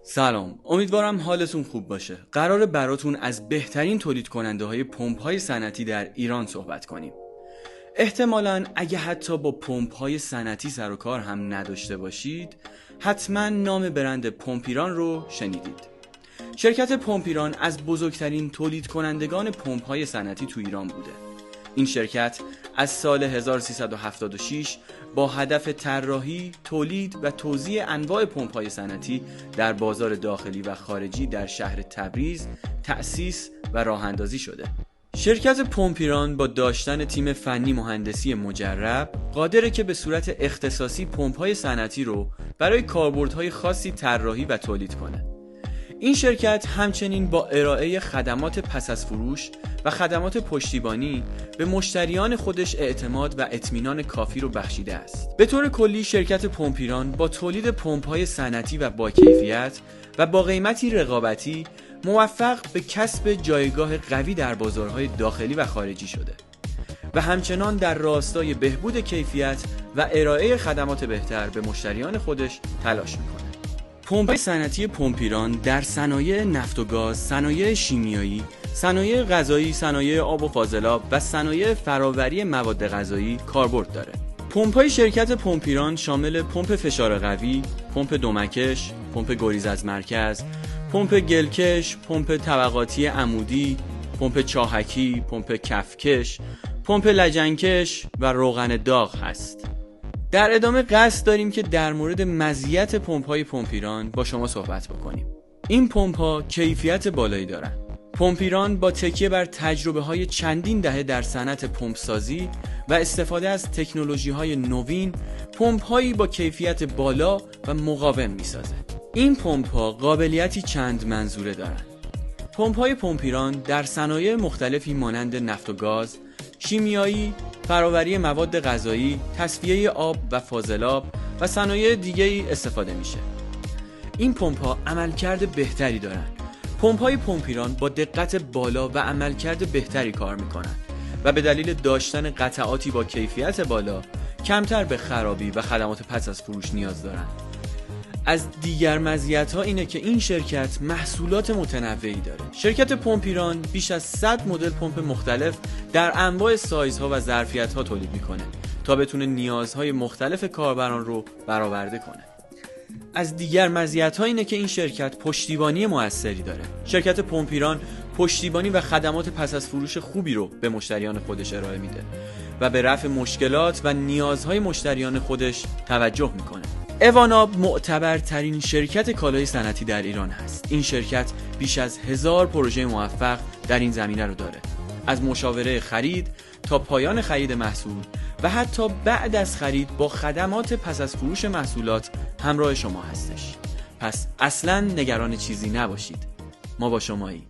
سلام، امیدوارم حالتون خوب باشه. قراره براتون از بهترین تولید کننده های پمپ های صنعتی در ایران صحبت کنیم. احتمالاً اگه حتی با پمپ های صنعتی سر و کار هم نداشته باشید، حتما نام برند پمپ ایران رو شنیدید. شرکت پمپ ایران از بزرگترین تولید کنندگان پمپ های صنعتی تو ایران بوده. این شرکت از سال 1376 با هدف طراحی، تولید و توزیع انواع پمپ‌های صنعتی در بازار داخلی و خارجی در شهر تبریز تأسیس و راه‌اندازی شده. شرکت پمپ ایران با داشتن تیم فنی مهندسی مجرب قادره که به صورت اختصاصی پمپ‌های صنعتی رو برای کاربردهای خاصی طراحی و تولید کنه. این شرکت همچنین با ارائه خدمات پس از فروش و خدمات پشتیبانی به مشتریان خودش اعتماد و اطمینان کافی رو بخشیده است. به طور کلی شرکت پمپ ایران با تولید پمپ‌های صنعتی و با کیفیت و با قیمتی رقابتی موفق به کسب جایگاه قوی در بازارهای داخلی و خارجی شده و همچنان در راستای بهبود کیفیت و ارائه خدمات بهتر به مشتریان خودش تلاش می‌کند. پمپ‌های صنعتی پمپ ایران در صنایع نفت و گاز، صنایع شیمیایی، صنایع غذایی، صنایع آب و فاضلاب و صنایع فراوری مواد غذایی کاربرد داره. پمپ‌های شرکت پمپ ایران شامل پمپ فشار قوی، پمپ دومکش، پمپ گریز از مرکز، پمپ گلکش، پمپ طبقاتی عمودی، پمپ چاهکی، پمپ کفکش، پمپ لجنکش و روغن داغ هست. در ادامه قصد داریم که در مورد مزیت پمپ‌های پمپ ایران با شما صحبت بکنیم. این پمپ‌ها کیفیت بالایی دارند. پمپ ایران با تکیه بر تجربه‌های چندین دهه در صنعت پمپ سازی و استفاده از تکنولوژی‌های نوین، پمپ‌هایی با کیفیت بالا و مقاوم می‌سازه. این پمپ‌ها قابلیتی چند منظوره دارند. پمپ‌های پمپ ایران در صنایع مختلفی مانند نفت و گاز، شیمیایی، فراوری مواد غذایی، تصفیه آب و فاضلاب و صنایع دیگه‌ای استفاده میشه. این پمپ‌ها عملکرد بهتری دارند. پمپ‌های پمپ ایران با دقت بالا و عملکرد بهتری کار میکنند و به دلیل داشتن قطعاتی با کیفیت بالا کمتر به خرابی و خدمات پس از فروش نیاز دارند. از دیگر مزیت‌ها اینه که این شرکت محصولات متنوعی داره. شرکت پمپ ایران بیش از 100 مدل پمپ مختلف در انواع سایزها و ظرفیت‌ها تولید میکنه تا بتونه نیازهای مختلف کاربران رو برآورده کنه. از دیگر مزیت‌ها اینه که این شرکت پشتیبانی موثری داره. شرکت پمپ ایران پشتیبانی و خدمات پس از فروش خوبی رو به مشتریان خودش ارائه میده و به رفع مشکلات و نیازهای مشتریان خودش توجه میکنه. اواناب معتبرترین شرکت کالای صنعتی در ایران هست. این شرکت بیش از 1000 پروژه موفق در این زمینه رو داره. از مشاوره خرید تا پایان خرید محصول و حتی بعد از خرید با خدمات پس از فروش محصولات همراه شما هستش. پس اصلاً نگران چیزی نباشید. ما با شماییم.